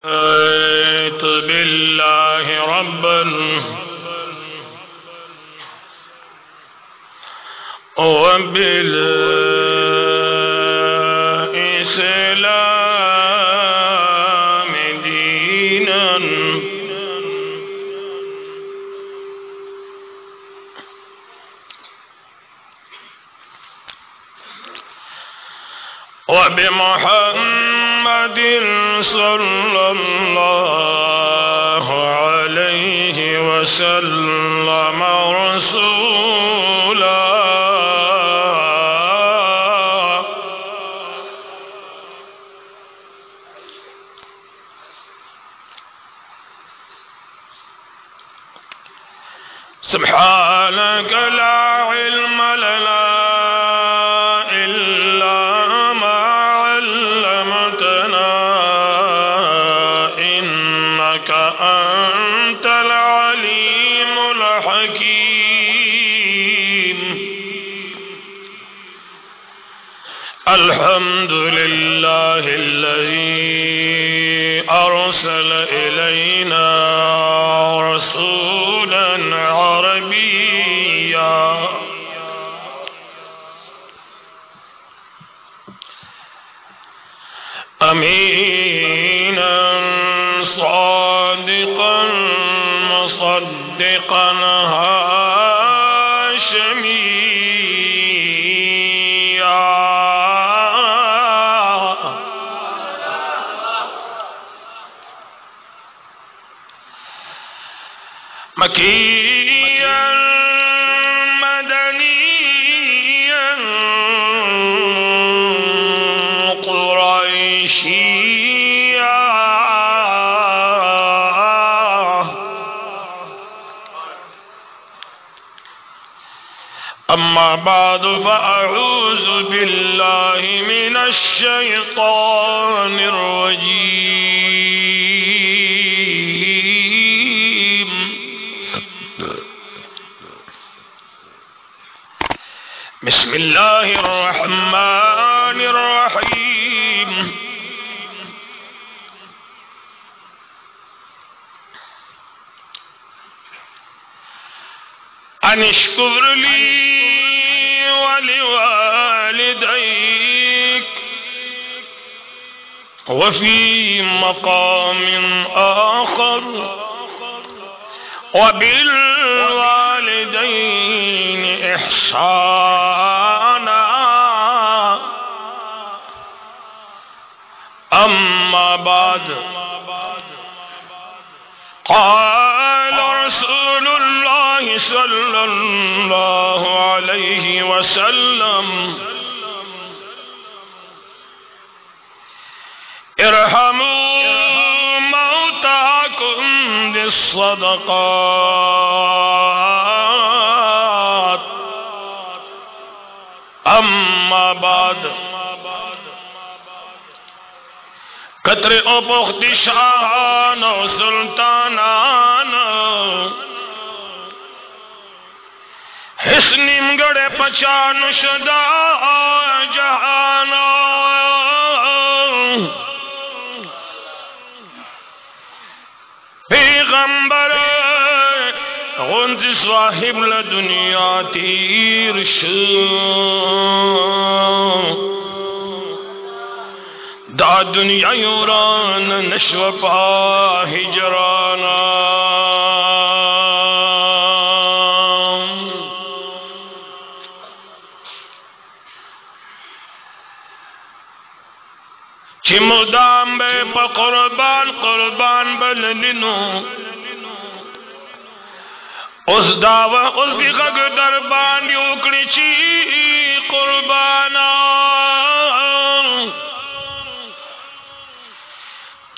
رضيت بالله ربا وبالإسلام دينا وبمحمد صلى الله عليه وسلم رسولا سبحانك لا علم لنا إلا ما علمتنا إنك أنت العليم الحكيم الحمد لله الذي أرسل إلينا رسولا عربيا أمينا صادقا مصدقا هاشميا مكيا مدنيا قريشيا أما بعد فأعوذ بالله من الشيطان الرجيم بسم الله الرحمن الرحيم أن اشكر لي ولوالديك وفي مقام آخر وبالوالدين إحسانا أما بعد قال رسول الله صلى الله عليه وسلم ارحموا موتاكم بالصدقات أما بعد قطر او پخت شاہان و سلطانان حسنیم گڑے پچان شدہ جہانا پیغمبر غنز صاحب لدنیا تیر شو دا دنیا یوران نشو پا ہجرانا چی مدام بے پا قربان قربان بلننو اس دعوی اس بھی غگ دربان یوکڑی چی قربانا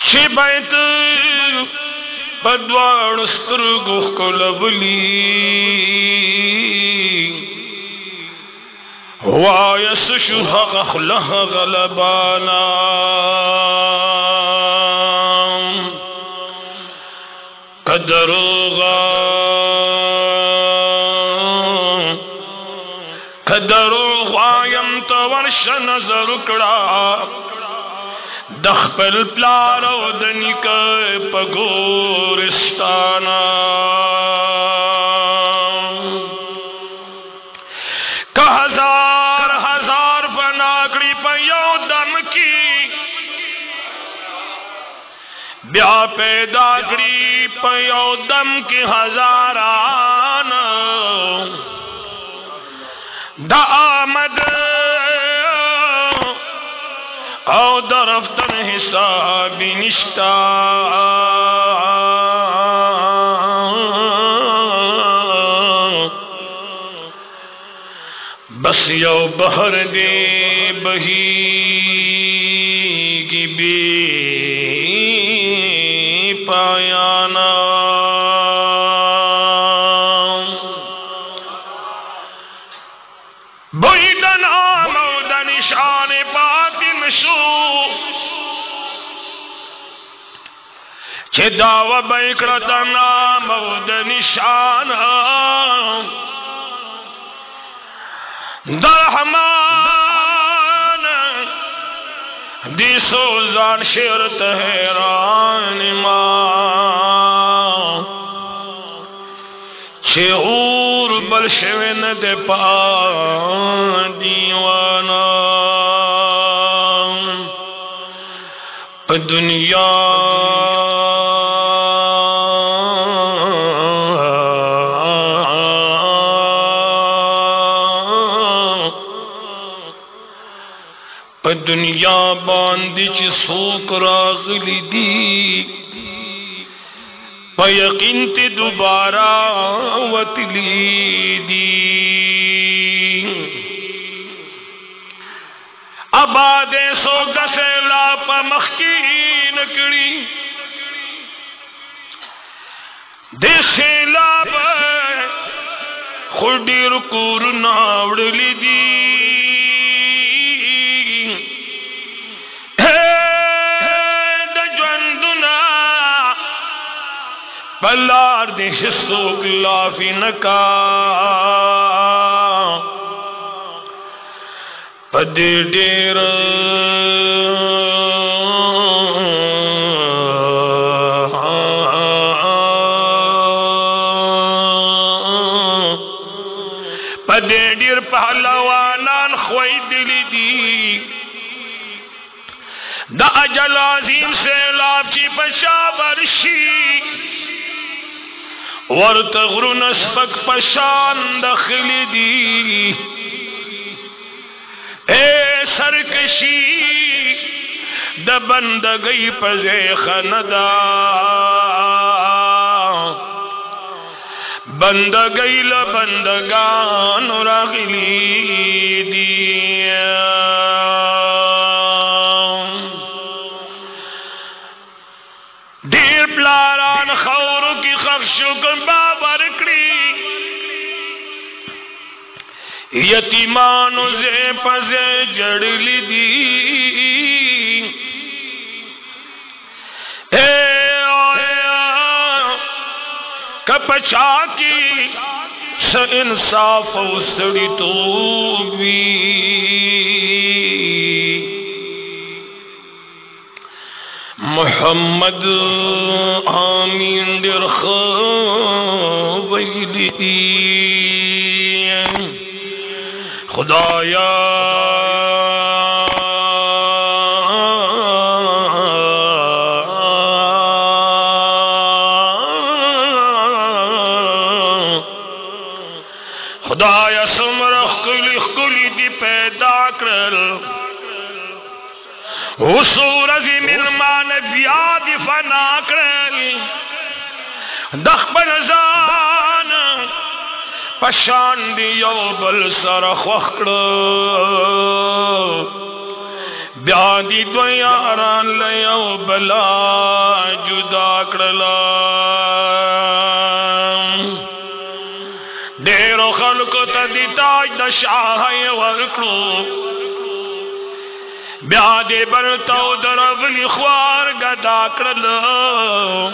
چی بیت بدوار سترگو کلبلی وایس شوح غخلہ غلبانا قدروغا قدروغا یمتورش نظر کڑا دخپل پلارو دنکا پگورستانا کہ ہزار ہزار فناکڑی پیو دم کی بیا پیدا کری پیو دم کی ہزاران دا آمد او درفتن حسابی نشتا بس یو بہر دے بہی گی بی پایانا بویدن آمودن شان باطن شو چھے دعوی بیکرتن آمودن شان درحمان دی سوزان شیرت حیران ماں چھے اور بلشوین دے پا دیوانا دنیا دنیا باندی چی سوک راغلی دی پا یقین تی دوبارہ وطلی دی آبادے سو گسے لاپا مخکین کری دے سیلاب خودی رکور ناوڑلی دی پلار دے حصوک لافی نکا پدے دیر پدے دیر پہلوانان خوئی دلی دی دا اجل عظیم سے لاب چی پشا برشی ورتغرو نسبک پشان دخلی دی اے سرکشی دا بندگی پزے خندا بندگی لبندگان راغلی دی دیر پلاران خورو کی خفشکن بابر کری یتیمانو زی پزے جڑلی دی اے آیا کپچا کی س انصاف و سڑی تو بھی محمد آمین در خویدی خدایا خدایا سمر خکلی دی پیدا کرل حصور ازی ملمان بیاد فنا کرل دخبن زان پشان دی یو بل سر خوخڑ بیادی دو یاران لیو بلا جدا کرلا دیرو خلقو تا دی تاج دا شاہی ورکلو بیادی برتاو دربلی خوار گدا کرلو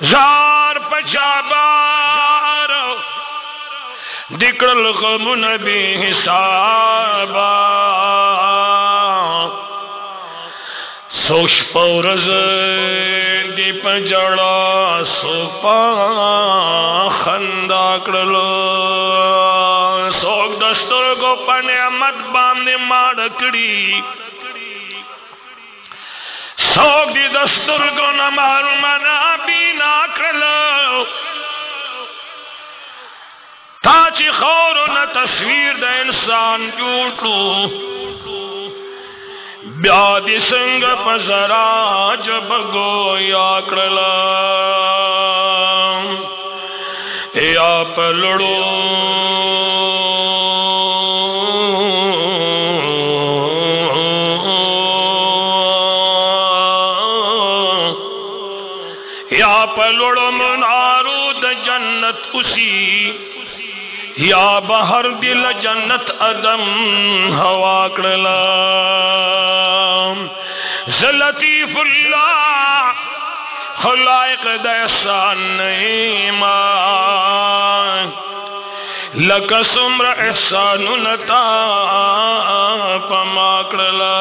زار پچابار دکرل غمون بی حسابا سوش پورز دی پجڑا سوپا خندا کرلو سوک دستور کو پنے امد باندے ماڑکڑی سوک دی دستور کو نمارو منا بینا کرلو تاچی خورو نا تصویر دا انسان جوٹو بیادی سنگ پزرا جب گویا کرلا یا پلڑو یا پلڑو منارو دا جنت اسی یا بہر دل جنت ادم ہوا کرلا لطیف اللہ خلائق دا احسان ایمان لکا سمر احسان نتا پما کرلا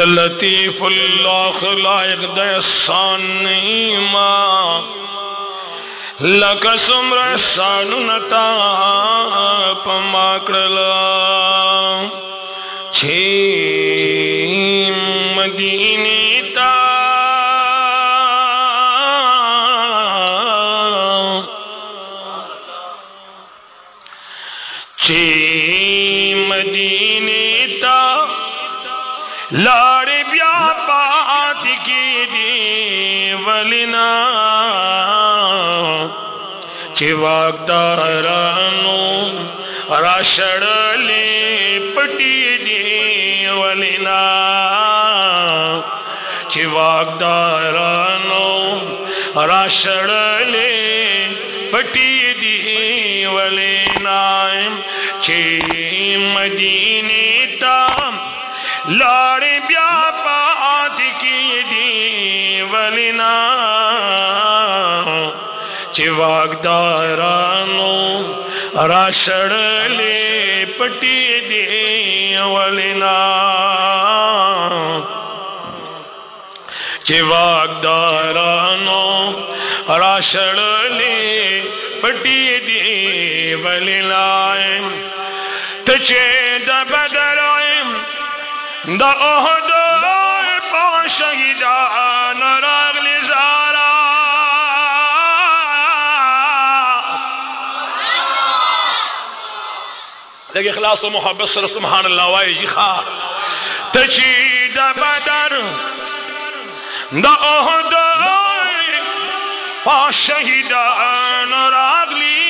لطیف اللہ خلائق دا احسان ایمان لکا سمر احسان نتا پما کرلا چھے مدینی تا چھے مدینی تا لاڑ بیا پات کی دی ولینا چھے واقدارانو راشڑلے پٹی دی ولینا چھے واقدارانو راشڑلے پٹی دی ولینا چھے مدینی تا لاڑی بیا پات کی دی ولینا چھے واقدارانو راشڑلے پٹی دی ولینا چھے واقدارانو راشڑلے پٹی دی ولینا تچے دا بدرائم دا احد پاشہیدان راغلی زارا لیکن اخلاص و محبت سر سبحان اللہ وائی جی خواہ تچی دا بدر دا احد پاشہیدان راغلی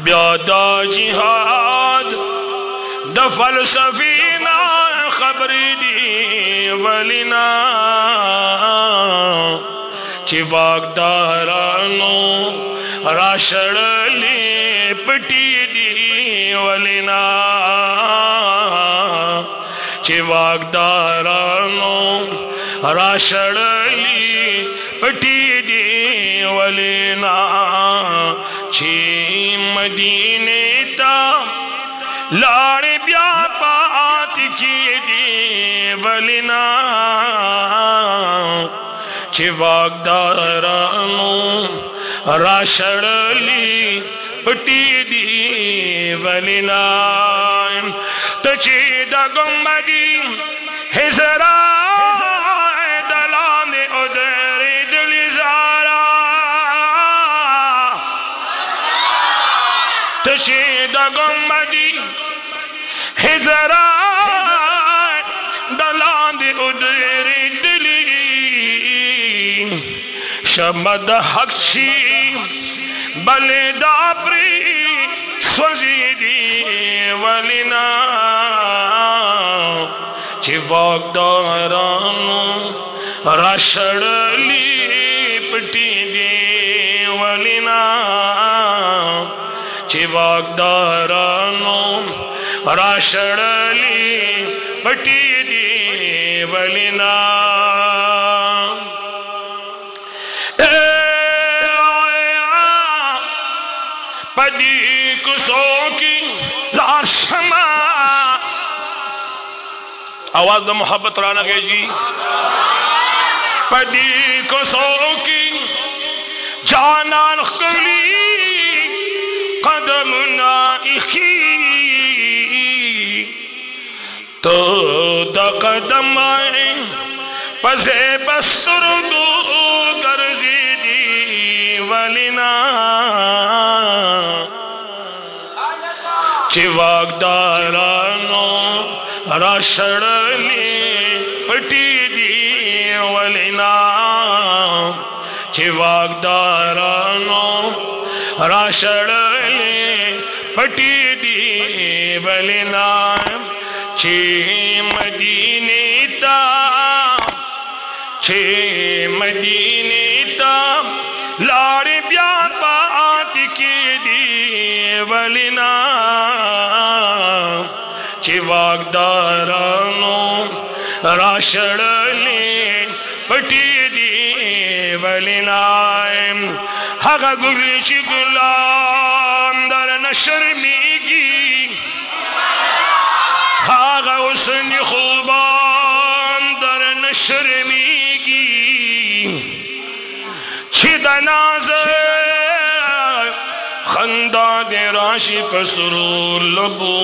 بیادا جہاد دا فلسفینا خبری دی ولینا چی واقدارانو راشڑلی پٹی دی ولینا چی واقدارانو راشڑلی پٹی دی ولینا چی مدینے تا لاڑی بیا پات کی دی ولینا چی واقدارانو راشڑلی پٹی دی ولینا تچی دا گمبدی حضرہ دلان ادھر دلی زارا تچی دا گمبدی حضرہ دلان ادھر دلی شمد حق چی بلے دابری سوزیدی ولینا چی واقدارانو راشڑلی پٹی دی ولینا چی واقدارانو راشڑلی پٹی دی ولینا پدی کسو کی لاشما آواز دا محبت رانا گئے جی پدی کو سوکی جانان خکلی قدم نائخی تو دا قدم آئے پزے بستر دو گرزی دی ولینا چی واقدارانو راشڑلی پٹی دی ولینا چی واقدارانو راشڑلی پٹی دی ولینا چی مدینی تا لاڑی بیان بات کی دی ولینا چی واقدارانو راشڑلی پٹی دی ولینا حقا گلی چی گلان در نشرمیگی حقا حسن خوبان در نشرمیگی چی دنازے خندہ دے راشی پسرور لبو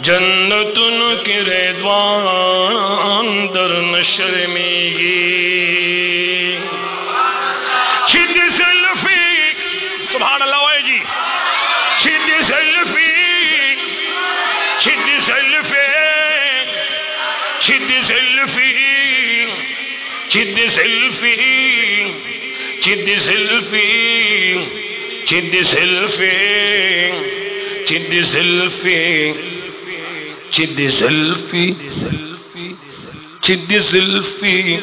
جنتن کی ریدوان در نشرمیگی چید سلفی سبحان اللہ وائے جی چید سلفی چید سلفی چید سلفی چید سلفی چید سلفی چید سلفی چید سلفی چید سلفی چید سلفی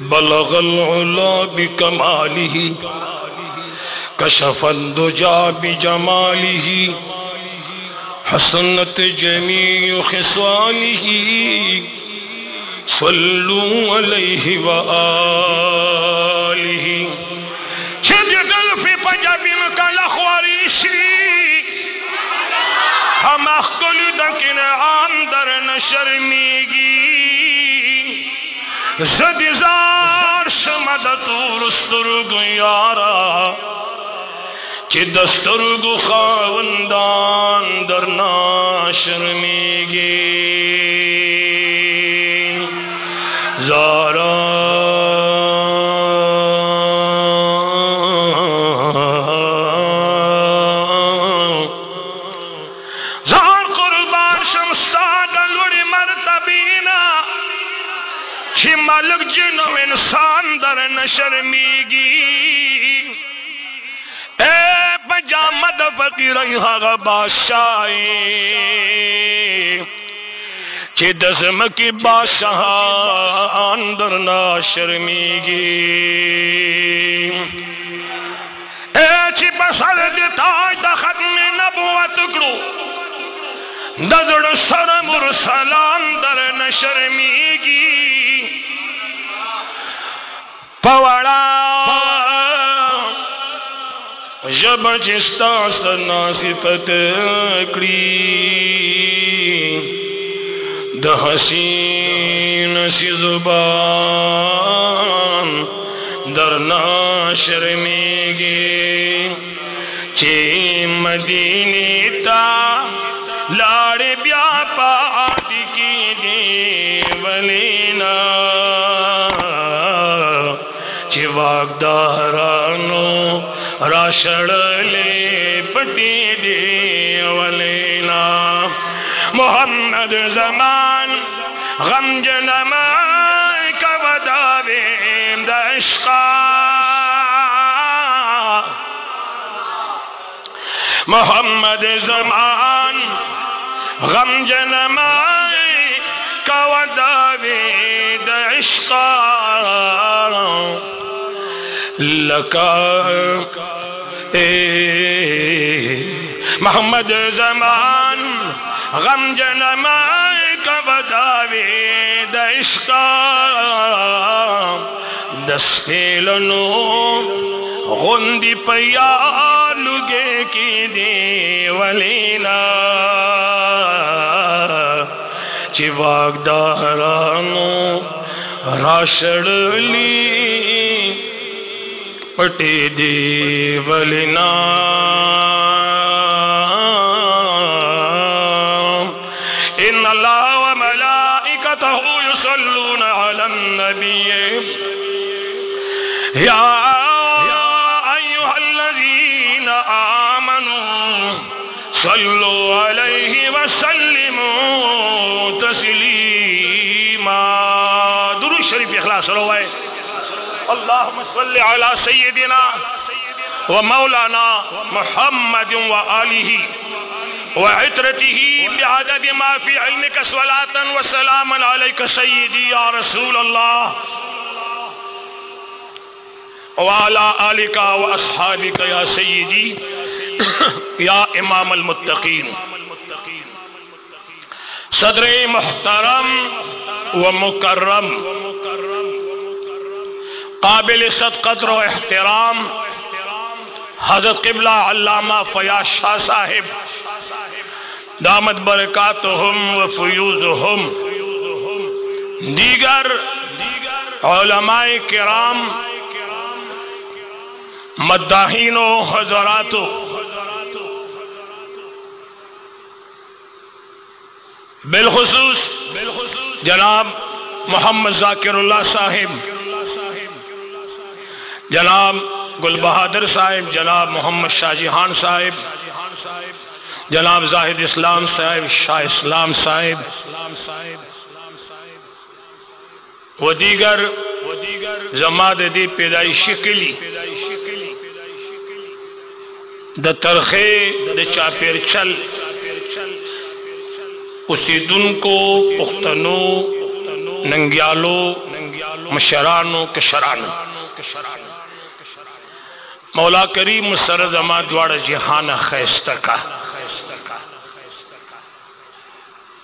بلغ العلا بکمالہ کشف الدجا بجمالہ حسنت جمیع خصالہ صلوا علیہ وآلہ چید سلفی پجابین کا لخواریشی ہم اخکل دکن آندر نشرمیگی زدزار شمدتور استرگ یارا چی دسترگ خواندان در ناشرمیگی زارا مالک جنو انسان در نشرمیگی اے بجامد فقیرہی حقا بادشاہی چی دزم کی بادشاہان در نشرمیگی اے چی بسر دیتاج دا ختم نبوت کرو دزر سر مرسلان در نشرمیگی پوڑا جب جستا سنا صفت کری دا حسین سی زبان در ناشرمیگی چی مدینی تا لاڑ بیا پاتی کی دی ولینا چی واقدارانو راشڑلے پٹی دی ولینا محمد زمان غم جنمائی کا وداویم دا عشقا محمد زمان غم جنمائی کا وداویم دا عشقا لکا محمد زمان غم جنمائی کا بداوی دا عشقا دسپیلنو غندی پیالوگے کی دی ولینا چی واگدارانو راشڑلی پٹی دی ولینا ان اللہ وملائکتہ یصلون علی النبی یا ایہا الذین آمنوا صلوا علیہ وسلموا تسلیما درود شریف اخلاص روائے اللہم صلی علی سیدنا ومولانا محمد وآلہ وعطرته بعدد ما في علمك صلاة وسلاما عليك سيدي يا رسول الله وعلى آلك وأصحابك يا سيدي يا امام المتقين صدر محترم ومکرم قابل صدقت و احترام حضرت قبلہ علامہ فیاض شاہ صاحب دامت برکاتہم و فیوزہم دیگر علماء کرام مداحین و حضرات بالخصوص جناب محمد ذاکر اللہ صاحب جناب گل بہادر صاحب جناب محمد شاہ جہان صاحب جناب زاہد اسلام صاحب شاہ اسلام صاحب و دیگر زماد دی پیدائشی کلی دا ترخے دا چاپیر چل اسی دن کو پختنو ننگیالو مشرانو کشرانو مولا کریم مسرد اما دوار جہان خیستکا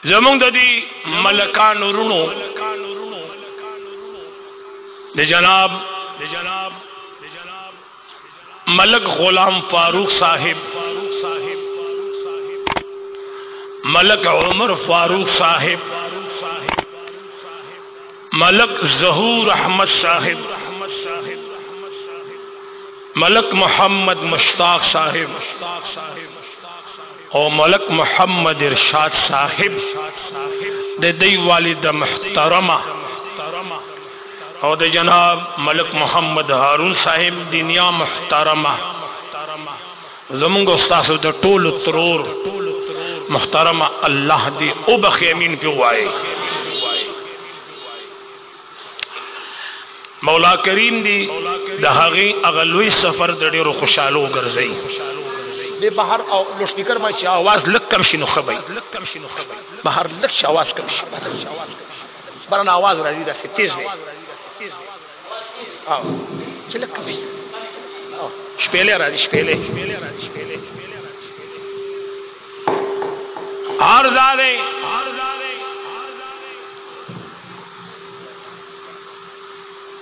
زمان دا دی ملکان رونو دی جناب ملک غلام فاروق صاحب ملک عمر فاروق صاحب ملک ظہور احمد صاحب ملک محمد مشتاق صاحب اور ملک محمد ارشاد صاحب دے دی والد محترمہ اور دے جناب ملک محمد ہارون صاحب دنیا محترمہ زمانگو استاسو دے طول ترور محترمہ اللہ دی اوبخ یمین پہ ہوئے مولا کریم دی دہاغی اغلوی سفر دڑی رو خوشحالو گرزئی دے باہر لوشپیکر میں چاہ آواز لک کم شنو خبئی باہر لک چاہ آواز کم شنو بران آواز رازی دا سے تیز نہیں چلک کم شنو شپیلے رازی شپیلے آرزادے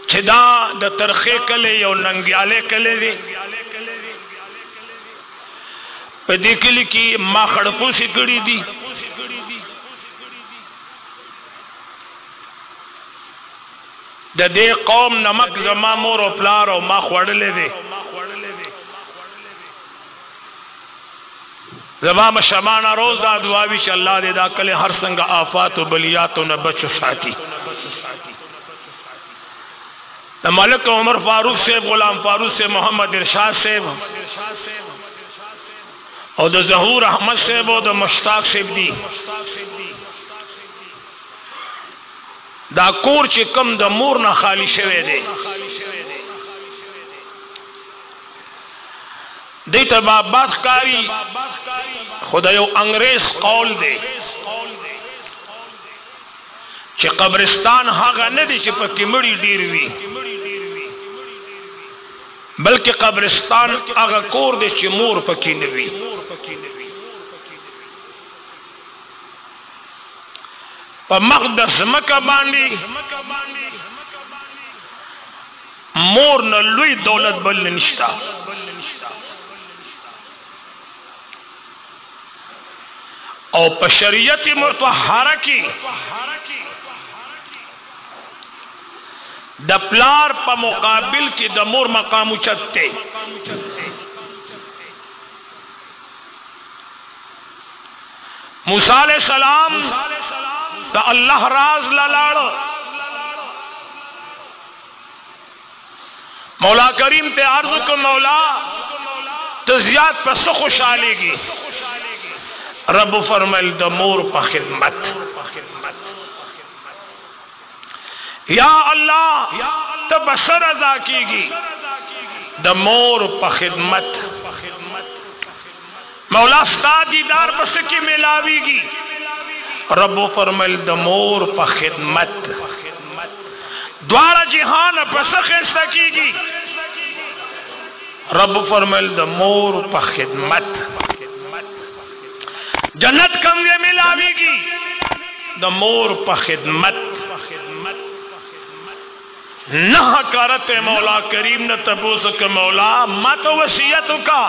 چھدا دا ترخے کلے یا ننگیالے کلے دے پہ دیکھلی کی ماں خڑپو سکڑی دی دا دے قوم نمک زمان مور و پلار و ماں خوڑلے دے زمان شمانہ روز دا دعاوی چا اللہ دے دا کلے ہر سنگ آفات و بلیات و نبچ و ساتی دا ملک عمر فاروق سے غلام فاروق سے محمد ارشاد سے اور دا ظہور احمد سے وہ دا مشتاق سے دی دا کور چی کم دا مور نہ خالی شوے دے دیتا بات کاری خدا یو انگریز قول دے چی قبرستان ہاگا ندی چی پکی مڑی ڈیروی بلکہ قبرستان آگا کور دے چی مور پکی نوی پا مقدس مکہ باندی مور نلوی دولت بل نشتا او په شریعت مطهره کې د پلار په مقابل کې د مور مقام اوچت دی. موسی علیہ السلام د الله راز لاړ. مولا کریم ته عرض کو مولا ته زیات پس خوشالېږي. رب فرمایل د مور په خدمت. یا اللہ ته بسر ادا کیږي د مور په خدمت. مولا ستا دیدار پس کی ملاویږي. رب فرمایل د مور په خدمت. دوارا جہان پس خسته کیږي. رب فرمایل د مور په خدمت. جنت کم وی ملاویږي د مور په خدمت. نہ کرتے مولا کریم نے تپوس کہ مولا ما تو وصیتوں کا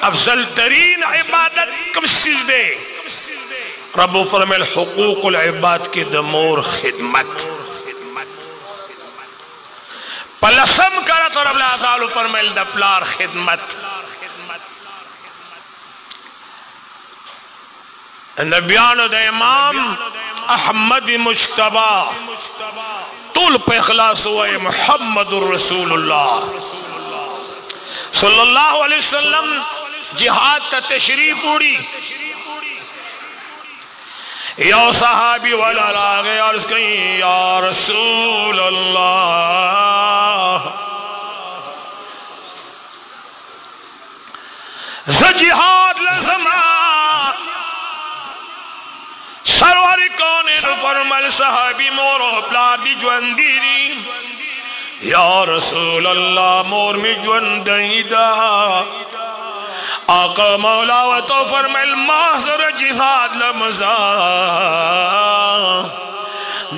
افضل ترین عبادت کب سجدے. رب فرمائے حقوق العباد کی دمور خدمت. پلسم کرت رب العالمین فرمائے دپلار خدمت. نبیان دا امام احمد مجتبہ طول پہ اخلاص ہوئے محمد الرسول اللہ صلی اللہ علیہ وسلم جہاد تا تشریف اڑی. یا صحابی والا راغے عرض کہیں یا رسول اللہ جہاد لزما سرور کونین فرمل صحابی مور و پلار دی جوندی دی. یا رسول اللہ مور میں جوندی دا. آقا مولا و تو فرمل محضر جہاد لمزا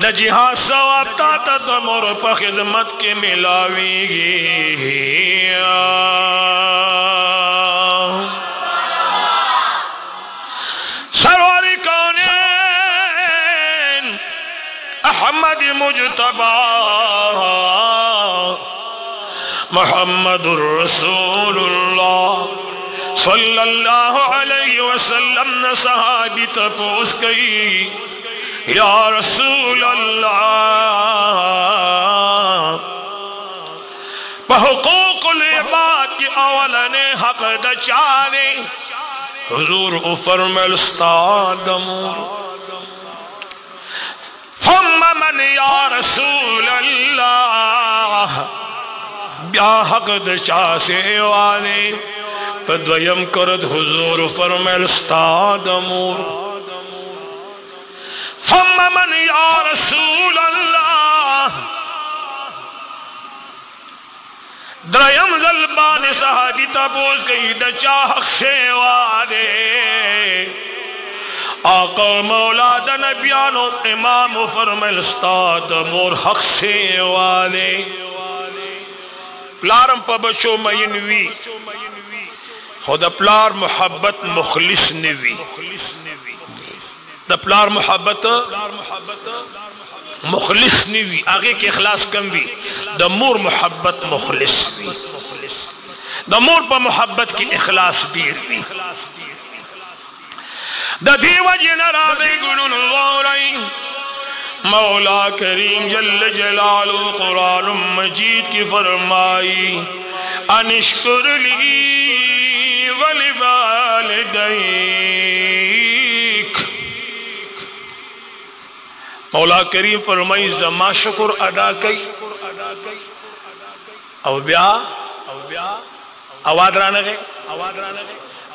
دا جہاد ثواب تا تا مور پا خدمت کے ملاوی گی. سرور کونین احمد مجتبہ محمد الرسول اللہ صلی اللہ علیہ وسلم نے صحابی تپوس گئی یا رسول اللہ بحقوق العباد کی اولن حق دا چاہے. حضور فرمائے استاد مور ثم من یا رسول اللہ بیا حق دچا سے والے پدویم کرد. حضور فرمائے استاد مور ثم من یا رسول اللہ دریم ظلبان صحابی تپوس گئی دچا حق سے والے. آقا مولا دا نبیانو امام فرمائل استاد مور حق سے والے. پلارم پا بچو مینوی خود پلار محبت مخلص نوی. دا پلار محبت مخلص نوی آگے کے اخلاص کم وی. دا مور محبت مخلص وی. دا مور پا محبت کی اخلاص دیر وی. دا دیو جن راضی گنن غوری مولا کریم جل جلالہ قرآن مجید کی فرمائی انشکر لی ولوالدیک. مولا کریم فرمائی زما شکر ادا کئی او بیا آواز رانا گئے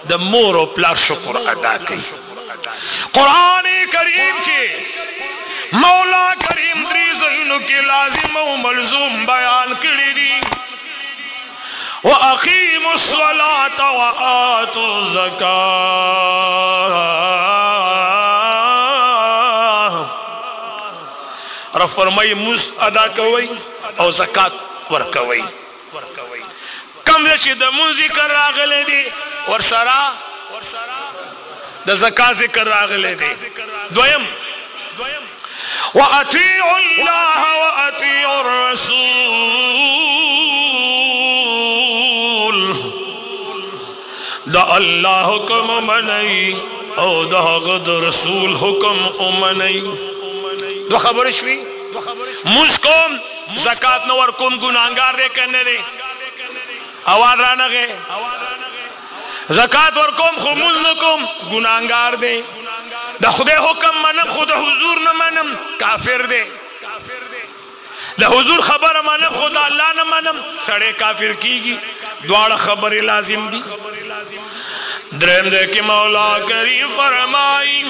دا مور و پلار شکر ادا کئی. قرآن کریم کے مولا کریم دری زینو کی لازم و ملزوم بیان کری دی. وَأَقِيمُوا الصَّلَاةَ وَآتُوا الزَّكَاةَ. رب فرمائی مز ادا کوئی او زکات ورکوئی. کم دے چی دا من ذکر راغلے دی ورسرا دا زکات ذکر راغلے دے دویم وَأَطِيعُوا اللَّهَ وَأَطِيعُوا الرَّسُولَ دا اللہ حکم منئی او دا غد رسول حکم امنئی دو خبر شوی موز کوم زکات نور کوم گناہگار دے کرنے دے آواز رانا گئے زکات ور کوم خو موز نکوم گناہگار دے دا خدای حکم منم خود حضور نہ منم کافر دے دا حضور خبر منم خود اللہ نہ منم سڑے کافر کی گی دوار خبر لازم دی درم دے کہ مولا کریم فرمائی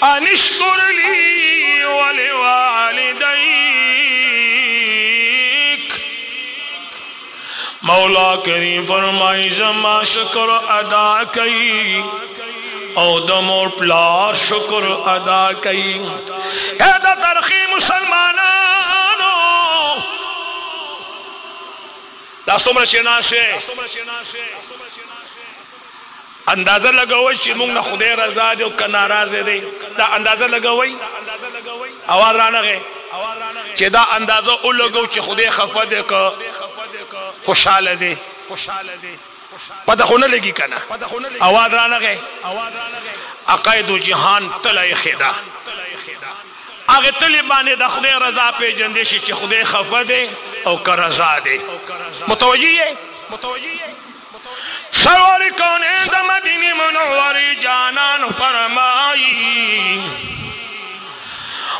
انشکر لی ولوالدیک مولا کریم فرمائی زما شکر ادا کئی او دم اور پلار شکر ادا کئی اے دا ترخی مسلمانانو دا سمر چناسے اندازہ لگوئی چی مونگ نا خدای رضا دے کا ناراض دے دا اندازہ لگوئی آواز رانا گئے چی دا اندازہ او لگو چی خدای خفا دے کا خوشحال دے پتہ خونا لگی کنا آواز رانا گئے عقائد و جہان تلائی خیدہ آگے طلبانے دا خدای رضا پہ جندیشی چی خدای خفا دے او کا رضا دے متوجی ہے سرور کونین دا مدینی منوری جانان فرمائی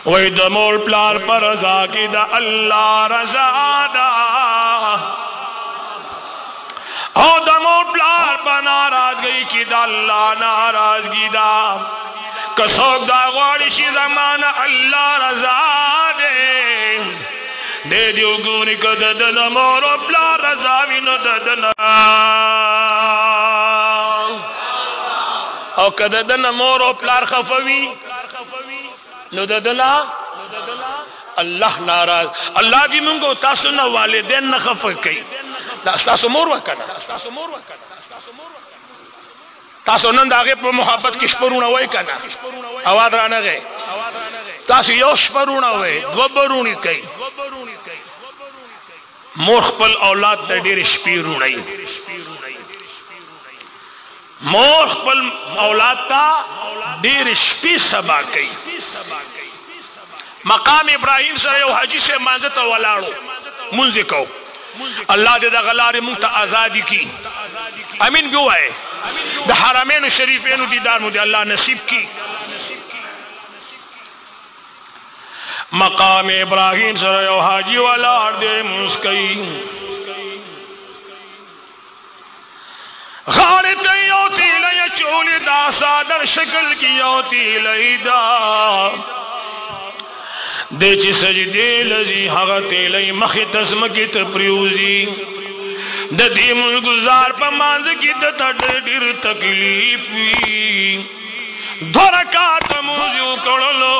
وی دا مول پلار پر رضا کی دا اللہ رضا دا او دا مول پلار پر ناراضگی کی دا اللہ ناراضگی دا کسوک دا غوڑشی زمان اللہ رضا دے دے دیو گونی که ددن مورو پلا رضاوی نو ددن او که ددن مورو پلار خفوی نو ددن اللہ ناراض اللہ دی منگو تاسو نا والدین نا خفو کئی تاسو مور وکنا تاسو نند آگے پر محبت کشپرونا ہوئی کنا آواز رانا گئے تاسو یوش پرونا ہوئے دو برونی کئی مور خپل اولاد تا دیر شپی رونائی مور خپل اولاد تا دیر شپی سبا کئی مقام ابراہیم سر یو حجی سے مانزتا والارو منزی کو اللہ دے دا غلار منتا آزادی کی امین بیو آئے دا حرمین و شریفین و دیدار مجھے اللہ نصیب کی مقام ابراہیم سر یو حاجی والار دے مسکئی غارت یوتی لئی چولی دا سادر شکل کی یوتی لئی دا دے چی سجدے لزی حغتی لئی مخی تسمکی تپریوزی دا دیم گزار پا مانز کی دا دیر تکلیف وی دھرکات موزیو کرلو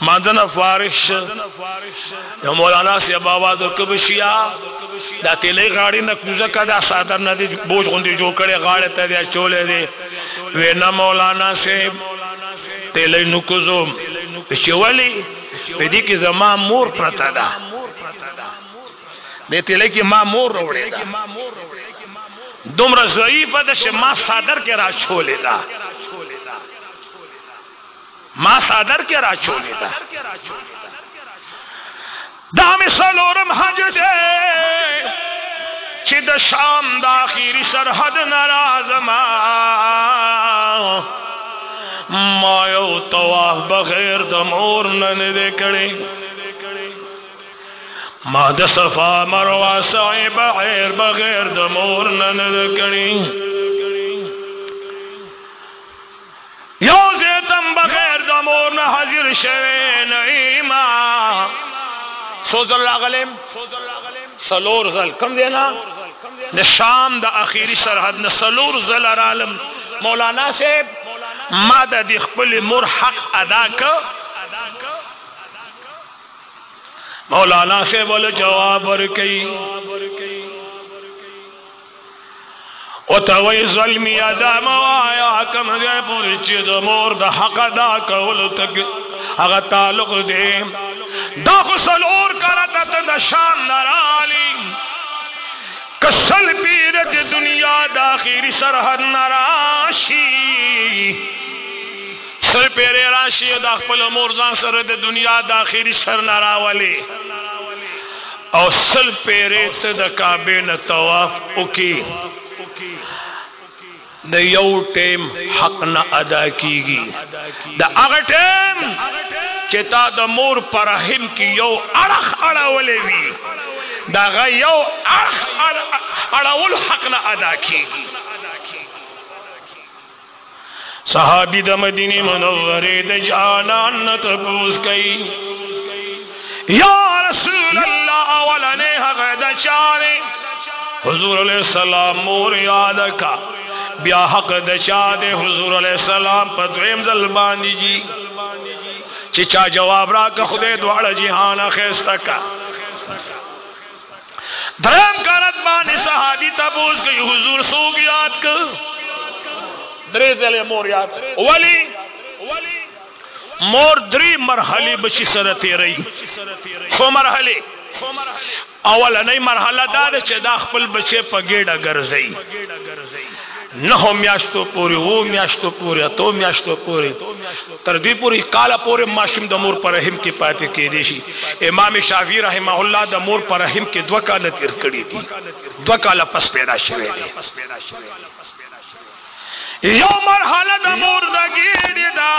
مادنا فارش یا مولانا سے آواز و کبشیا دا تیلے غاڑی نا کوزکا دا سادر نا دی بوجھ غندی جو کرے غاڑی تا دیا چولے دے وینا مولانا سے تیلے نکوزو پچھے ولی پیدی کی زمان مور پرتا دا دے تیلے کی ماں مور روڑے دا دمر ضعیف دا شے ماں سادر کے را چھولے دا ماں سادر کے را چھولے دا دامی سلورم حج دے چی دا شام دا آخیری سرحد نرازما ما یو تواف بغیر دا مور نندے کڑے ما دا صفا مروہ سعی بغیر دا مور نندے کڑے یو زیتم بغیر دا مور نہ حضر شوے نعیمہ سوزر لاغلیم سلور زل کم دینا نشام دا آخیری سرحد نسلور زل ارالم مولانا سے مادہ دی خپل مور حق ادا کا مولانا سے بول جواب ورکی او توی ظلمی ادا موایا کم گئے پوری چیز مور دا حق ادا کولو تک اگا تعلق دے دا خسل اور کرتا دا شان نرالی کسل پیرت دنیا داخری سرحد نراشی سر پیرے راشی دا خپل مورزان سرد دنیا داخری سر نراولی او سل پیرے دا کعبے نتواف اکی دا یو ٹیم حق نہ ادا کیگی دا اگر ٹیم چتا دا مور پرہم کی یو اڑخ اڑاولے وی دا غا یو اڑخ اڑاول حق نہ ادا کیگی صحابی دا مدینی منوری دا جانان نتبوز کئی یا رسول اللہ اولنے حق دا چارے حضور علیہ السلام مور یاد کا بیا حق دچا دے حضور علیہ السلام پدویم ظلمانی جی چچا جواب را کا خودے دوڑا جہانا خیستا کا درم کرت بانی صحابی تبوز گئی حضور سوگ یاد کا دری دلے مور یاد ولی مور دری مرحلی بچی سرطی رئی خو مرحلی اولا نئی مرحلہ دار چه دا خپل بچے پا گیڑا گرزئی نہو میاشتو پوری وہ میاشتو پوری تو میاشتو پوری تردی پوری کالا پوری ماشم دا مور پر رحم کی پاتے کی دیشی امام شافعی رحمہ اللہ دا مور پر رحم کی دو کالا تیر کری دی دو کالا پس پیدا شوے دی یو مرحلہ دا مور دا گیڑی دا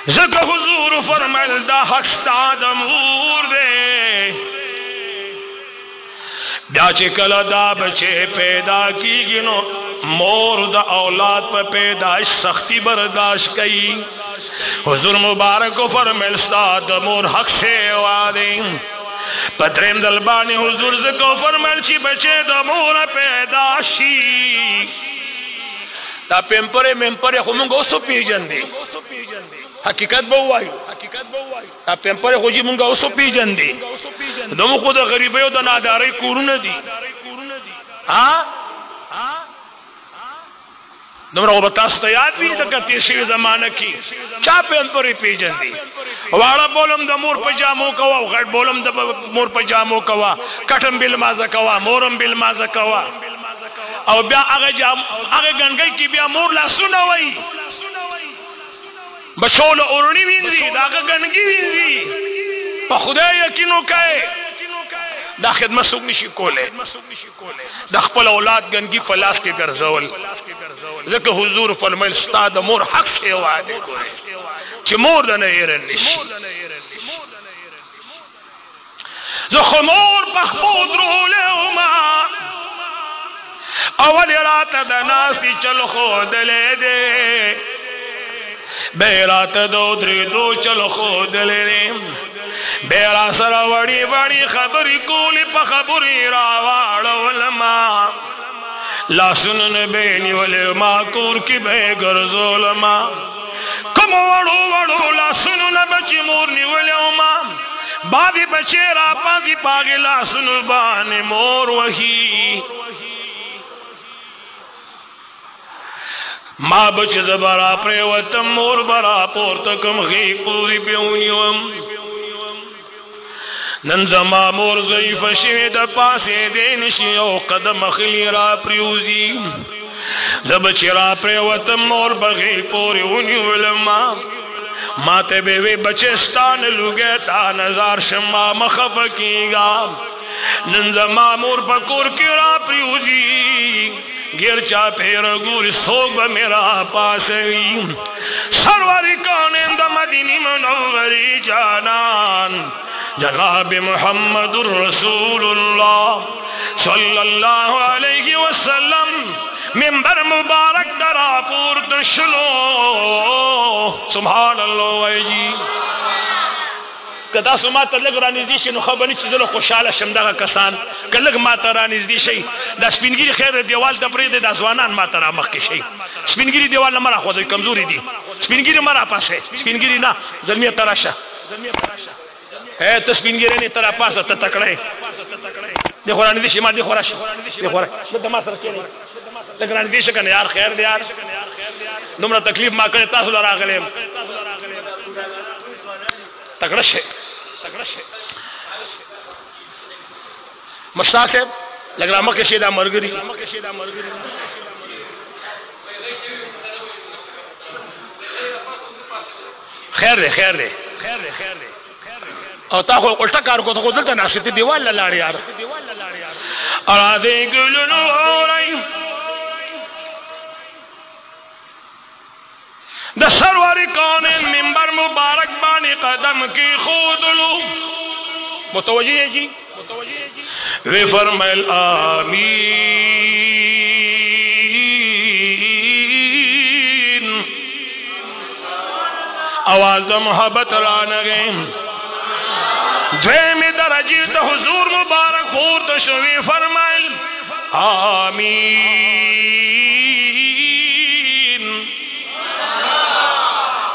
زکا حضور فرمائل دا حستا دا مور دے بیا چکل دا بچے پیدا کی گنو مور دا اولاد پہ پیدائش سختی برداشت کئی حضور مبارک کو فرمائل دا مور حق سے وادیں پترین دلبانی حضور زکو فرمائل چی بچے دا مور پیداشی دا پیمپرے ممپرے خمونگا اسو پی جن دے حقیقت بہوائی دا پیمپرے خوجی مونگا اسو پی جن دے دمو خود غریبیو دا ناداری کورون دی دمرا غبتاستا یاد بھی دا تیسری زمانہ کی چا پیمپرے پی جن دے وارا بولم دا مور پجامو کوا غٹ بولم دا مور پجامو کوا کٹم بالمازا کوا مورم بالمازا کوا او بیا آگے گنگئی کی بیا مور لاسونا وئی بچول اورنی وینزی دا آگے گنگی وینزی پا خدا یقینو کئے دا خدمت سوک نشی کولے دا خپل اولاد گنگی پلاس کے گرزول ذکر حضور فرمائل ستا دا مور حق سے وعدے کوئے چی مور دا نیرن نشی زخ مور پخبود رولے اما اول رات دا ناسی چل خود لے دے بے رات دو دری دو چل خود لے دے بیرا سر وڑی وڑی خبری کولی پا خبری راوار علماء لا سنن بینی علماء کور کی بے گرز علماء کم وڑو وڑو لا سنن بچی مورنی علماء بابی بچے را پاکی پاگی لا سنن بانی مور وحی ما بچ زبرا پریوتم مور برا پورتکم غی پوری پیونیوم ننزما مور ضعیف شید پاسے دینشی او قدم خلی را پریوزی زبچ را پریوتم مور بغی پوری ونیولم ما تے بیوی بچستان لگے تا نظار شما مخف کی گا ننزما مور پکور کی را پریوزی گیر چا پھر گور سوگ میرا پاسوی سروری کانند مدینی منوری جانان جناب محمد الرسول اللہ صلی اللہ علیہ وسلم منبر مبارک درا پورت شلو سبحان اللہ ویجی کدا سو ما ته لګ رانږدې شي نو خبرې چې زه خوشاله شم دغه کسان که لږ ما ته رانږدې شي دا سپینګیري خیر دیوال ته پرېږدئ دا ځوانان ما ته رامخکې شي سپینګیري دیوال نه مه راښودئ کمزوري دي سپینګیري مه راپاسئ سپینګیري نه زلمیه ته راشه ته سپینګیري نه ته راپاسه ته تکړی دیکھو رانی دی شما دیکھو راش دیکھو راش دما سر کے لگران دی شکن یار خیر دی یار نمرا تکلیف ما کرے تاسو لرا غلیم تکڑش ہے مشتاق ہے لگرامہ کے شیدہ مرگری خیر دے اور تاخو الٹا کار کو تو دلتا ناسیتی دیوال للاڑی یار ارادے گلنو رائی دا سرواری کون منبر مبارک بانی قدم کی خود لو متوجہ ہے جی وی فرمائل آمین آواز محبت رانگیں دویمی درجی تا حضور مبارک خورد شوی فرمائل آمین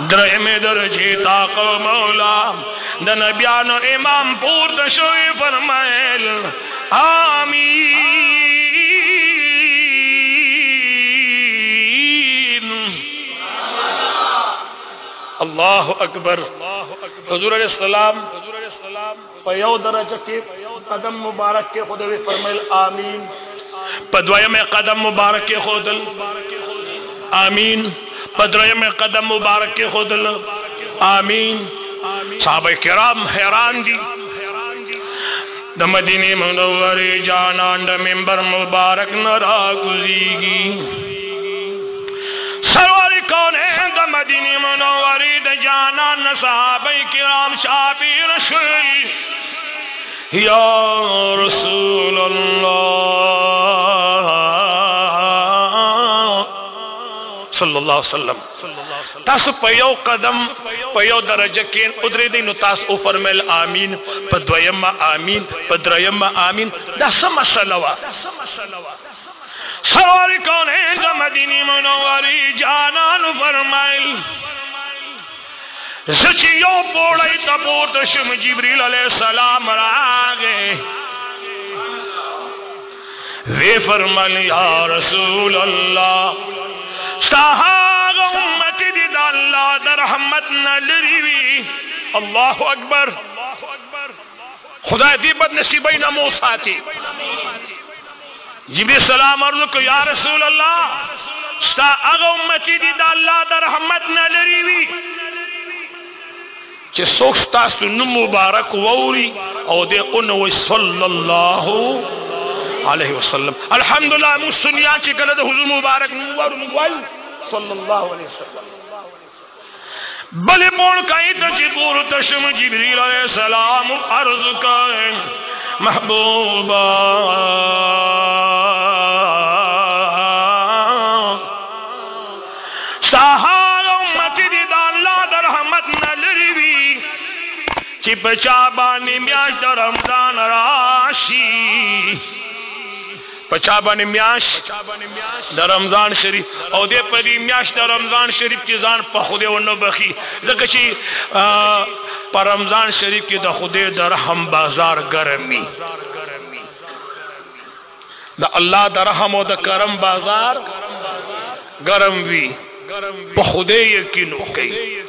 درمی درجی تاق مولا دا نبیان و امام پورد شوی فرمائل آمین اللہ اکبر حضور علیہ السلام پیو درجہ کے قدم مبارک کے خود فرمائل آمین پدوائے میں قدم مبارک کے خودل آمین پدوائے میں قدم مبارک کے خودل آمین صحابہ کرام حیران دی دا مدینی منوری جانان دا منبر مبارک نرا گزیگی سرواری کون ہے دا مدینی منوری دا جانان صحابہ کرام شابی رشوی یا رسول اللہ صلی اللہ علیہ وسلم تاسو پیو قدم پیو درجہ کین ادری دی نو تاس او فرمیل آمین پا دویم آمین پا دریم آمین دا سم مسئلہ سواری کون ہے جو مدینی منوری جانان فرمائل سچیو پوڑائی تبورت شم جبریل علیہ السلام راگے وی فرمائل یا رسول اللہ ستاہاغ امتی دی دا اللہ در رحمت نلریوی اللہ اکبر خدا دی بد نصیبی نمو ساتی جبریل السلام عرض کو یا رسول اللہ ستاہاغ امتی دی دا اللہ در رحمت نلریوی چه سوکستا سنو مبارک ووری او دے انوی صلی اللہ علیہ وسلم الحمدللہ مسنیا چکل دے حضور مبارک نوار مگوال صلی اللہ علیہ وسلم بلے مون کئی تجبور تشم جبریل علیہ السلام عرض کریں محبوبا سہار امتی دی دا اللہ در رحمت نلروی چی پچابانی میاش در رمضان راشی پچابانی میاش در رمضان شریف او دے پدی میاش در رمضان شریف کی زان پا خودے و نبخی ذکر چی پا رمضان شریف کی دا خودے در رحم بازار گرمی دا اللہ در رحم و دا کرم بازار گرم وی پا خودے یقینو کئی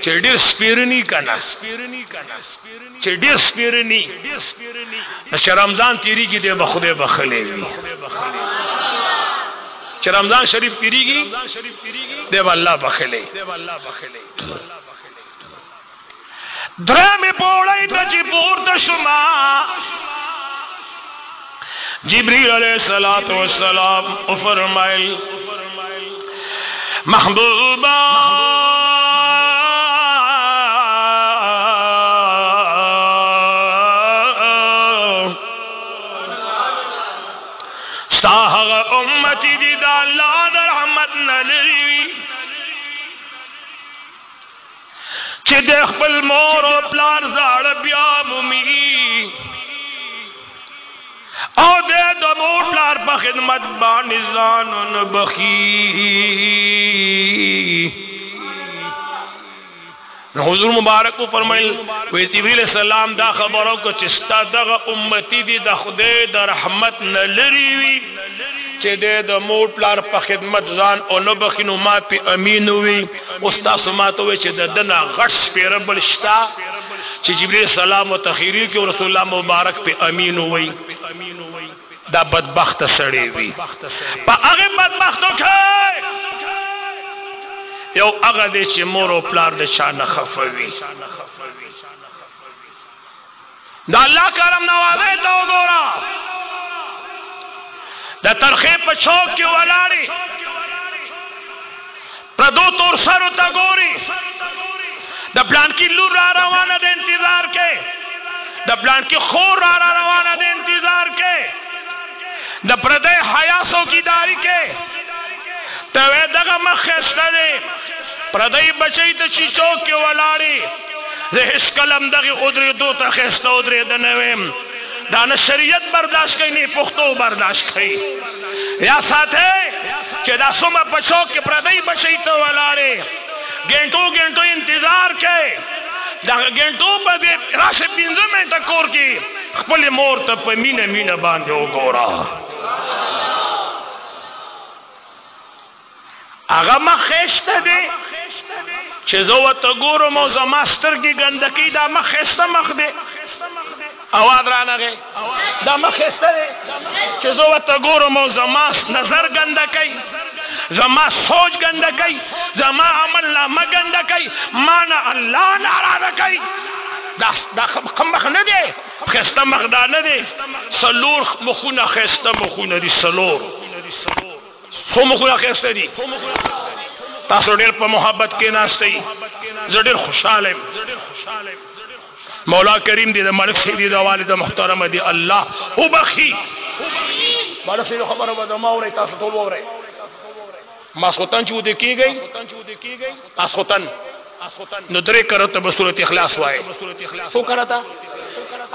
چی دیر سپیرنی کنا چی دیر سپیرنی چی رمضان تیری کی دے بخودے بخلے وی چی رمضان شریف تیری کی دے با اللہ بخلے درمی پوڑائی تا چی پورتا شما جبریل علیہ السلام فرمائل محبوبا ساہغ امتی دی دا اللہ در رحمت نلوی چی دیکھ پل مور و پلار زار بیا ممی او دے دو مور پلار پا خدمت بانی زانن بخی حضور مبارک کو فرمائل وی جبریل السلام دا خبرو کو چستا دغا امتی دی دا خدای دا رحمت نلری وی چه دے دا مور پلار پا خدمت زان او نبخینو ما پی امین وی استاس ما تو وی چه دا دنا غش پی رب الشتا چه جبریل السلام و تخیری کی رسول اللہ مبارک پی امین وی دا بدبخت سڑی وی پا اغی بدبختو کھائی یو اغا دے چه مور و پلار دے چانا خفوی دا اللہ کرم نوازے دا گورا دا ترخے پا چوک کی ولاری پردو تور سرو تا گوری دا پلان کی لور را روانہ دے انتظار کے دا پلان کی خور را روانہ دے انتظار کے دا پردے حیاسو کی داری کے توے دغا مخیستا دے پردائی بچائی تا چی چوک کی ولاری زی اس کلم دغی ادری دو تا خیستا ادری دنویم دانا شریعت برداشت کئی نہیں پختو برداشت کئی یا ساتھ ہے کہ دا سمہ پچوک کی پردائی بچائی تا ولاری گھنٹو گھنٹو انتظار کے دا گھنٹو پا دے راش پینزو منٹا کور کی خپل مور تا پا مین مین باندے ہو گورا آغا ما خیشتا دے چیزو و تا گورو موزا ماستر کی گندکی دا ما خیستا مخ دے آواز رانا گئے دا ما خیستا دے چیزو و تا گورو موزا ماست نظر گندکی زما سوچ گندکی زما عمل نامہ گندکی مانا اللہ ناراض کئی دا کم مخ ندے خیستا مخ دا ندے سلور مخونا خیستا مخونا دی سلور سو مخونا خیستا دی تاسو ډیر په محبت کې ناشتي زه ډیر خوشاله مولا کریم دی د ملک سیدی د والد محترم دی الله او بخي ملک سیدی خبره به ما اوري تاسو ټول اوري ما سوتن چې ودی کیږي تاسو تن نو درې کرته به سورۃ اخلاص وای سو کرتا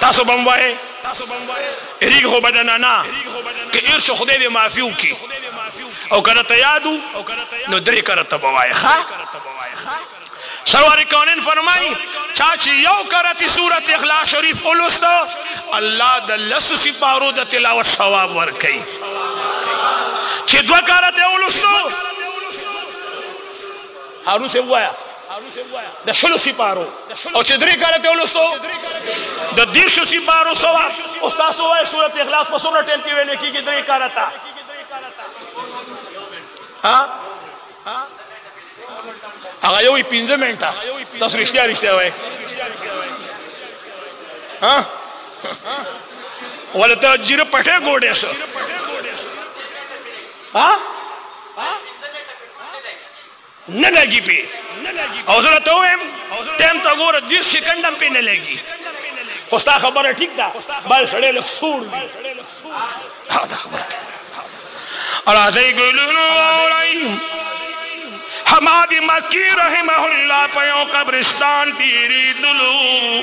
تاسو بم وای اریګ هو بدن نه کې ارش خدای دې معافیو کی او کرتا یادو نو درې کرته بوای ها سرور کونین فرمائی چاچی یو کرتی سورت اخلاص شریف اولوستا اللہ دلس سپارو دا تلاوت ثواب ورکی چی دو کرتی اولوستا ہارون سے ہوا دا شلو سپارو اور چی دری کرتی اولوستا دا دیرشو سپارو ثواب استاس ہوا ہے سورت اخلاص پر سورت ٹیم کی ویلے کی دری کرتا ہاں هغه یو 15 منټه تاسو رښتیا وای ها ولته جیره پټه ګوډه شو ها نه لګي په او زه ته وایم ټیم تا ګوره 10 سکند هم په نه لګي خو ستا خبره ټیک ده بل سړی له سور دا خبره الله دې ګلونو حمادی مکی رحمہ اللہ پیو قبرستان تیری دلو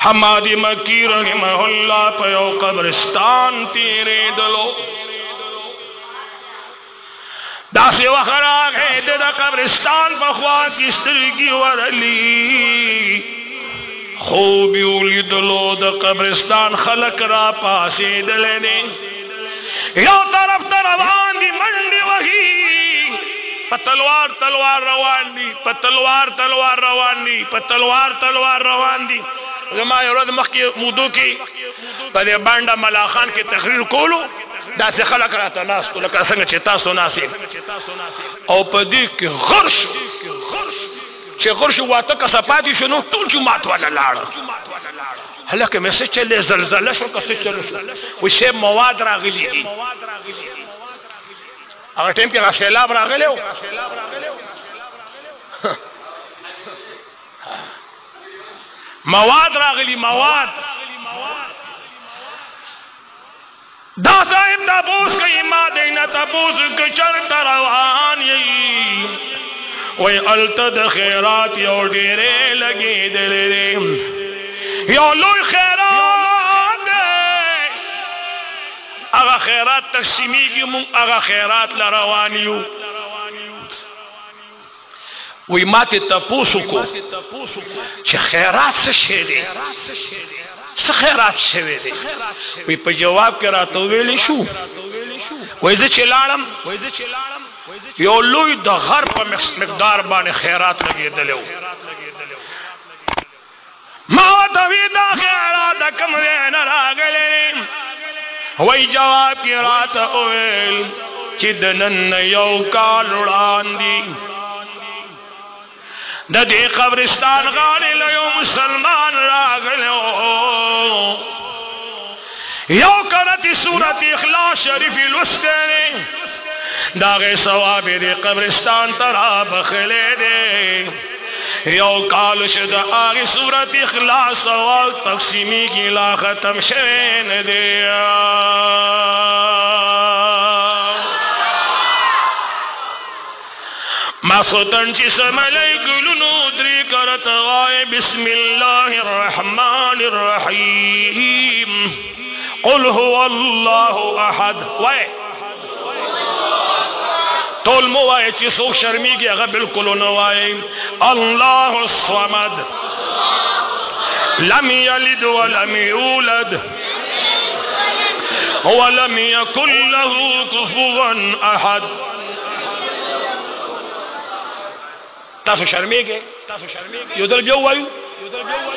حمادی مکی رحمہ اللہ پیو قبرستان تیری دلو داسی وخراغ ہے دا قبرستان بخوا کستر کی ورلی خوبی اولی دلو دا قبرستان خلق را پاسی دلنے یو طرف روان دی منڈی وہی پتلوار تلوار روان دی پتلوار تلوار روان دی پتلوار تلوار روان دی زما یورد مخ کی مودو کی پدے بانڈا ملاخان کی تقریر کولو دا سے خلق راتا ناس تو لکا سنگ چیتا سو ناسی او پدی کی غرش چی غرش واتا کسا پاتی شنو تول جماعت والا لارا حلقه میں سے چلے زلزلہ شو کسی چلو شو ویسے مواد راغلی دی اگر ٹیم کے سیلاب راغلے ہو مواد راغلی مواد دا صاحب دا بوس کئی ما دینا تا بوس کچر تروان یئی وی التد خیرات یو ڈیرے لگی دلے یو لوی خیرات اگا خیرات تقسیمی کی من اگا خیرات لروانیو وی ماتی تپوسو کو چھ خیرات سے شے دے سے خیرات شوے دے وی پا جواب کرا تو ویلی شو ویزی چلالم یو لوی دا غر پا مقدار بانے خیرات لگی دلیو ماوتوی دا خیرات کم دین راگلیم وی جواب کرا تو ویل چی دنن یو کال رڑان دی دا دی قبرستان غالی لیو مسلمان راگلیو یو کرتی صورت اخلاص شریفی لستینی داغی ثواب دی قبرستان ترا بخلے دے یو کالش دا آغی صورت اخلاص ثواب تقسیمی کی لا ختم شوین دیا ما سوتن چی سملی گلنو دری کرت غائی بسم اللہ الرحمن الرحیم قل هو اللہ احد وائے تول مو وائے چی سوک شرمی گی اگر بالکلو نوائے اللہ الصمد لم یلد ولم یولد ولم یکن له کفوا احد تاسو شرمی گے یو دل جو وائیو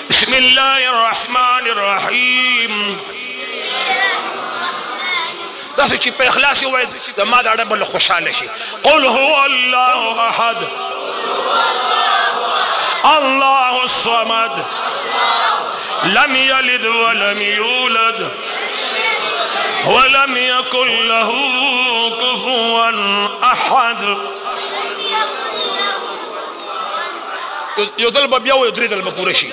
بسم اللہ الرحمن الرحیم تاسو چی پہ اخلاصی ہوئے دا ما دا رب اللہ خوشحال شی قل هو اللہ احد اللہ الصمد لم یلد ولم یولد ولم یکن له کفوا احد یو دل ببیاو یو دری دل بپورشی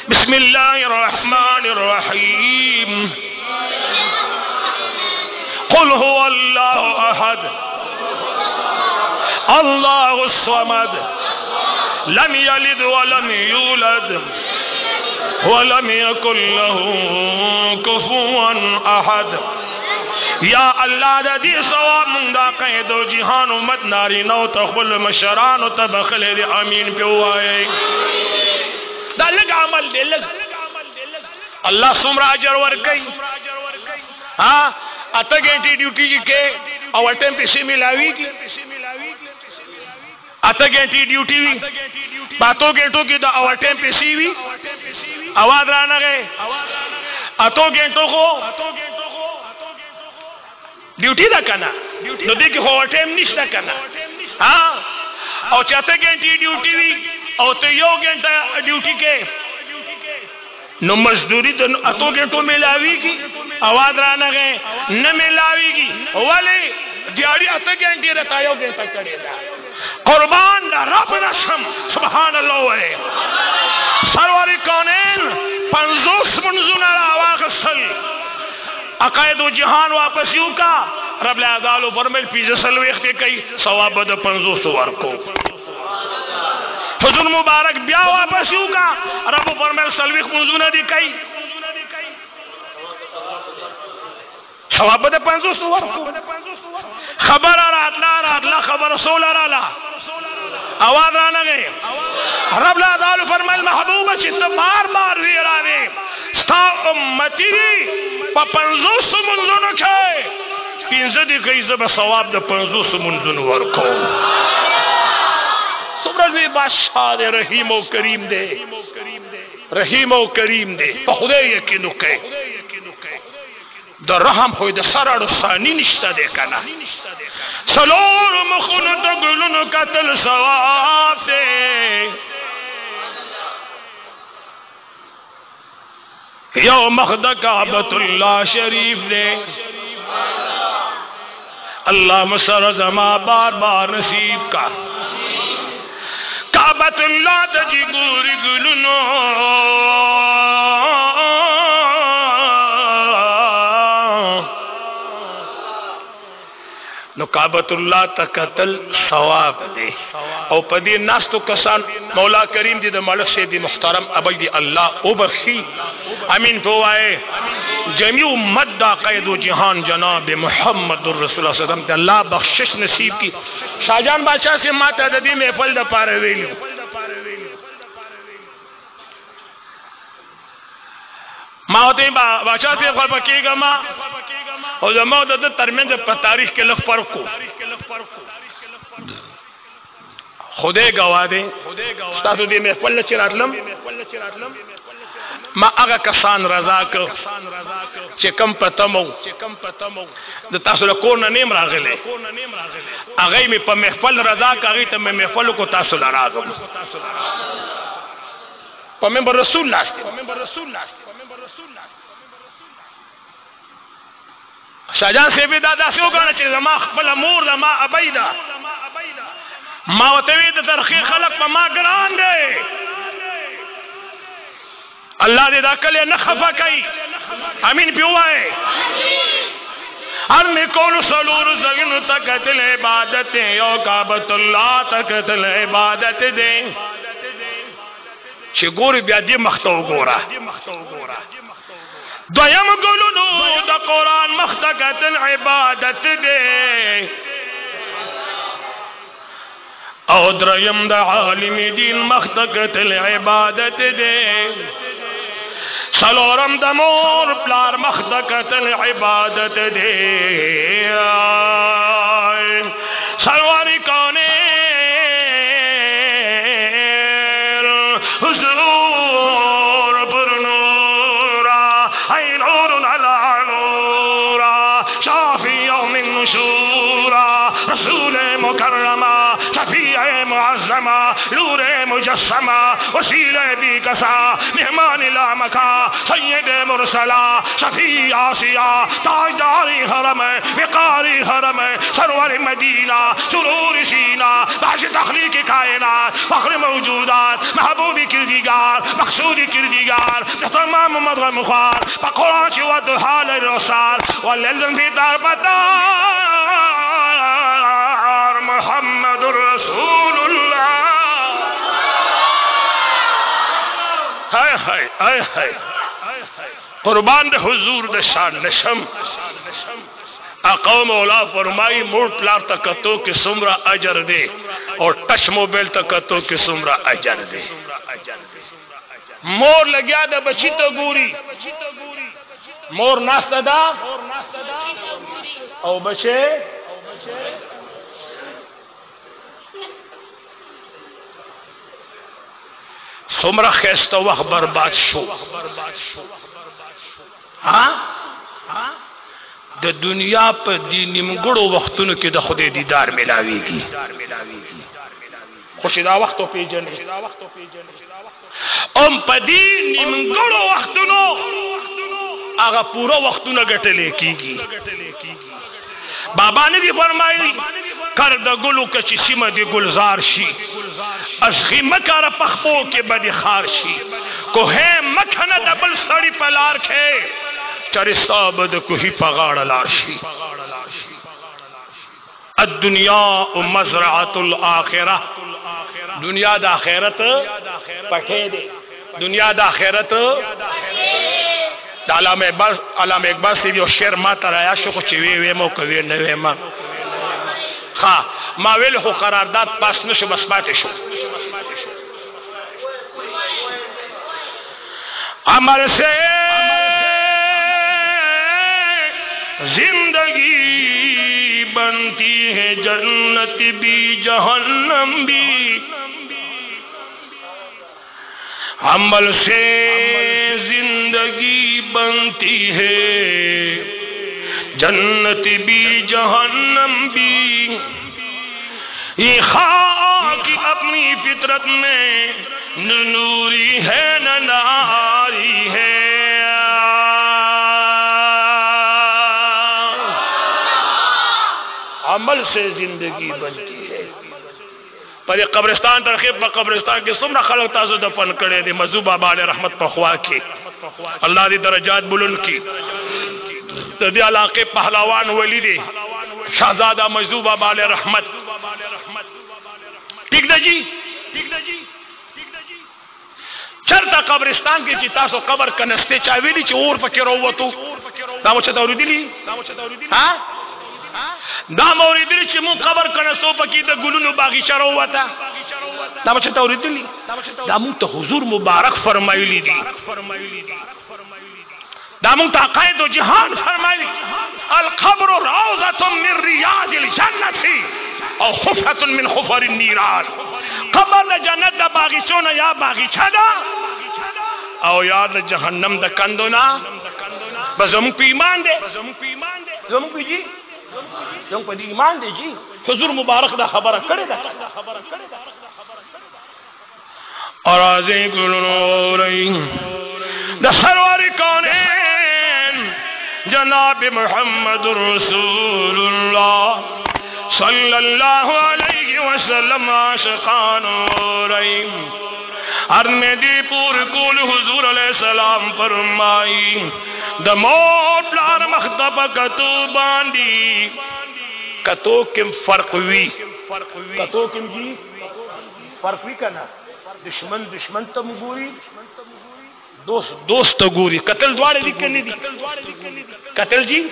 بسم اللہ الرحمن الرحیم قل هو اللہ احد اللہ الصمد لم یلد ولم یولد ولم یکن له کفوا احد یا اللہ دا دی ثواب من دا قید و جہان امت ناری نو تخبل مشران و تبخل دی امین پہ ہوئے دا لگ عمل دے لگ اللہ سمرا اجر ورکی ہاں اتا گھنٹی ڈیوٹی کی کے اور ٹائم پیسے ملاوی کی اتا گھنٹی ڈیوٹی ہوئی باتوں گھنٹوں کی دا اور ٹائم پیسے ہوئی آواز رانا گئے اتو گھنٹوں کو ڈیوٹی دا کنا نو دیکھ ہو ٹائم نشتا کنا ہاں اور چاہتے گھنٹی ڈیوٹی ہوئی اور تو یو گھنٹا ڈیوٹی کے نو مزدوری تو اتو گھنٹوں ملاوی کی آواز رانا گئے نہ ملاوی گی ولی دیاری اتو گھنٹی رتا یو گھنٹا کرے دا قربان دا رب رسم سبحان اللہ ہے سروری کونین 50 منزون آواق سل عقائد و جہان واپس یوں کا رب العزال و فرمیل پیزے سلویختے کئی ثواب دا 50 ورکو حضور مبارک بیا واپس یوں کا رب فرمیل سلویخ منزونہ دی کئی ثواب دا 50 ورکو خبر رات خبر رسول رالا آواز رانا گئے رب العزال و فرمیل محبوب چیتا بار بار ویرانے ستا امتی پا 50 منزونو چھائے پینزہ دی کئی زبا ثواب دا 50 منزونو ورکو سبرالوی بادشاہ دے رحیم و کریم دے رحیم و کریم دے پا خدے یقینو کہے دا رحم ہوئی دا سرڑ ثانی نشتا دے کنا سلور مخونت گلن قتل ثواب دے یو مخد کعبت اللہ شریف دے اللہ مسر زما بار بار نصیب کا کعبت اللہ تجی گوری گلنو نو کعبت اللہ تقتل ثواب دے او پدی ناس تو کسان مولا کریم دی دا ملک سے دی محترم ابی دی اللہ او بخشی امین پوائے جمیع امت دا قید و جہان جناب محمد الرسول صلی اللہ علیہ وسلم اللہ بخشش نصیب کی شاہجان بادشاہ سے ماتا ددی محفل دا پارے ویلو ما ہوتے ہیں بادشاہ سے خور پکی گا ما اور زمان دا ترمین پا تاریخ کے لگ فرق کو خودے گواہ دے ستاسو دے محفل نچرات لم ما اگا کسان رضا کر چکم پتمو دا تاسو لکورنا نیم راغلے اگئی میں پا محفل رضا کر اگئی تا میں محفلو کو تاسو لراغم پا ممبر رسول لاشتے شاہجان سے بھی دادا سے ہوگانا چاہیے ما خبل مور دا ما ابائی دا ما وطوی دا ترخی خلق پا ما گران دے اللہ دے دا کلے نخفا کئی امین پیوائے ارمی کون سلور زگن تکتل عبادت یو کعبت اللہ تکتل عبادت دے چھ گوری بیا دی مختو گورا دویم گلونو دا قرآن مختکتل عبادت دے او دریم دا عالم دین مختکتل عبادت دے سلورم دا مور پلار مختکتل عبادت دے سلواری کانے حضور پر نورا ای نور علی نورا شافی یوم النشورا رسول مکرمہ شفیع معظمہ نور مجسمہ وسیل بی کسا مہمان لامکا سید مرسلہ شفیع آسیہ تاجداری حرم وقاری حرم سرور مدینہ سرور سینہ باش تخلیق کائنات فخر موجودات محبوب کردگار مقصود کردگار تمام مدغم خوار فقرآن شوات حال الرسال واللزم فی تربتار محمد رسول اللہ ہائے ہائے ہائے ہائے قربان دے حضور دے شان نشم اقوم اولا فرمائی موڑ پلار تکتو کی سمرہ اجر دے اور ٹچ موبیل تکتو کی سمرہ اجر دے مور لگیا دا بچی تو گوری مور ناستا دا او بچے سمرہ خیستہ وقت برباد شو ہاں دا دنیا پا دی نمگڑو وقتونو کی دا خود دیدار ملاوی گی خوشی دا وقتو پی جنے ام پا دی نمگڑو وقتونو آگا پورا وقتونو گٹلے کی گی بابا نے بھی فرمائی کر دا گلو کچی سیم دی گلزار شی از غیمکار پخپو کے بدی خار شی کوہ مکھن دبل سڑی پلار کھے چرستاب دا کوہی پغاڑ لارشی الدنیا مزرعت الاخرہ دنیا دا آخرت پٹھے دے دنیا دا آخرت علامہ اقبال سے بھی شعر ما ترایا شکو چوی وی مو کوی نوی ما خواہ ما ویل خو قرارداد پاس نشو بس باتے شو عمل سے زندگی بنتی ہے جنت بھی جہنم بھی عمل سے زندگی بنتی ہے جنت بھی جہنم بھی یہ خاک اپنی فطرت میں نوری ہے نہ ناری ہے عمل سے زندگی بنتی ہے پر یہ قبرستان ترخیب پا قبرستان کے سمرہ خلق تازو دفن کرے دی مزو بابا علیہ رحمت پا خواہ کی اللہ دی درجات بلند کی دی علاقے پہلاوان ولی دی شہزادہ مزو بابا علیہ رحمت ٹھیک دا جی چرتا قبرستان کی چیتاسو قبر کنستے چاہوی دی چی اور پکی روو تو دامو چھتا اوری دلی دا موریدلی چی مون قبر کنستو پکی دا گلونو باغیچه رو وطا دا بچه توریدلی دا مون تا حضور مبارک فرمائلی دی دا مون تا قائد و جہان فرمائلی القبر روضة من ریاض الجنت او خفت من خفر النیران قبر دا جنت دا باغیچونا یا باغیچه دا او یا دا جہنم دا کندونا بس زمون پی ایمان دے زمون پی جی زمون پی ایمان دے جی حضور مبارک دا خبر کرے دا اور آزیں کلنو رئی دا سرور کونین جناب محمد رسول اللہ صلی اللہ علیہ وسلم عاشقان رئی ارنے دی پور کول حضور علیہ السلام فرمائی دا موت لار مختب کتو باندی کتو کم فرق وی کتو کم جی فرق وی کنا دشمن تم گوری دوست گوری قتل دوارے دی کنی دی قتل جی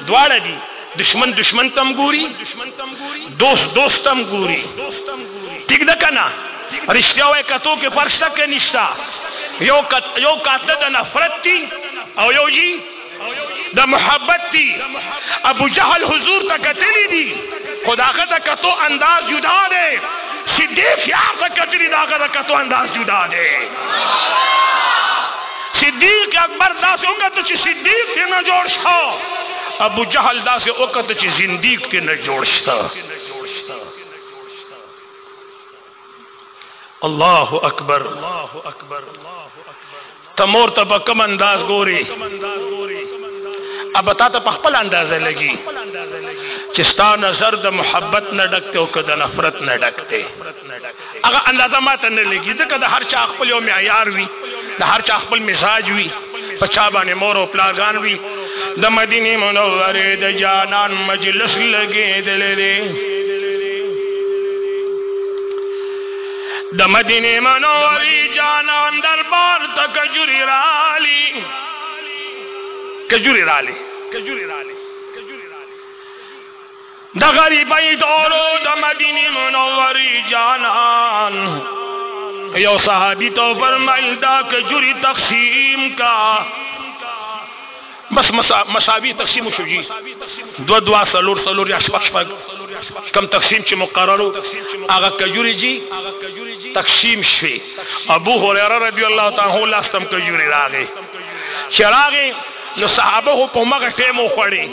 دوارے دی دشمن تم گوری دوست تم گوری ٹھیک دا کنا رشتہ ہوئے کتو کے پرشتہ کے نشتہ یو قاتل دا نفرت تی او یو جی دا محبت تی ابو جہل حضور تا قتلی دی خدا دا کتو انداز جدا دے صدیق یار تا قتلی دا کتو انداز جدا دے صدیق اکبر دا سے اوکت چی صدیق تی نہ جوڑ شا ابو جہل دا سے اوکت چی زندیق تی نہ جوڑ شا اللہ اکبر تمور تب کم انداز گوری اب بتا تا پخپل اندازہ لگی چستا نظر دا محبت نہ ڈکتے ہو کدا نفرت نہ ڈکتے اگر اندازہ ماتا نہ لگی دا دا ہر چا اخپل یو معیار وی دا ہر چا اخپل مزاج وی پچابان مور و پلاگان وی دا مدینی منور دا جانان مجلس لگے دلے دے دا مدینی منوری جانان دربار تا کجوری رالی دا غریبی دورو دا مدینی منوری جانان یو صحابی تو فرمائل دا کجوری تقسیم کا بس مساوی تقسیم شو جی دو سلور یا شپک کم تقسیم چی مقررو آغا کجوری جی تقسیم شوی ابو حریرہ رضی اللہ تعالی لاستم کجوری راگے چراغے نو صحابہ ہو پہما کا ٹیمو کھڑے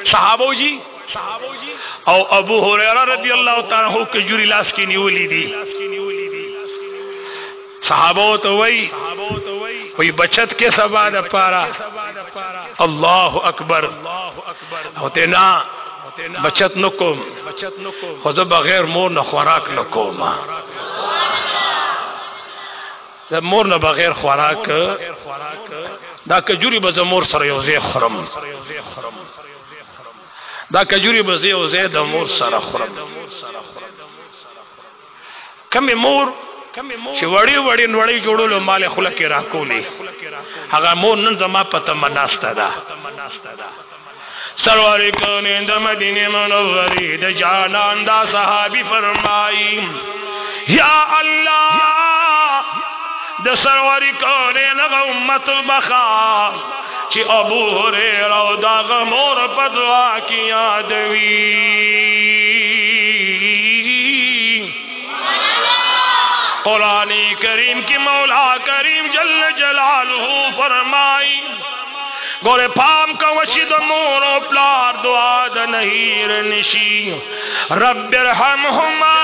صحابہ جی او ابو حریرہ رضی اللہ تعالی کجوری لاس کی نیولی دی صحابہ تو وہی بچت کے سبا دا پارا اللہ اکبر ہوتے نا بچت نکم خود بغیر مور نہ خوراک نکم مور نہ بغیر خوراک دا کجوری بز مور سر یوزے خرم دا کجوری بز یوزے دا مور سر خرم کمی مور چی وڑی نوڑی جوڑو لو مال خلق راکو لی اگر مور نن زما پتا مناستا دا سرواری کونین دا مدینی منوری دا جانان دا صحابی فرمائی یا اللہ دا سرواری کونین اگا امت بخا چی ابو حریرہ دا غمور پدوا کی یادوی قرآن کریم کی مولا کریم جل جلالہ فرمائی گورے پام کا وشید مور و پلار دعا دا نہیر نشی رب ارحمہما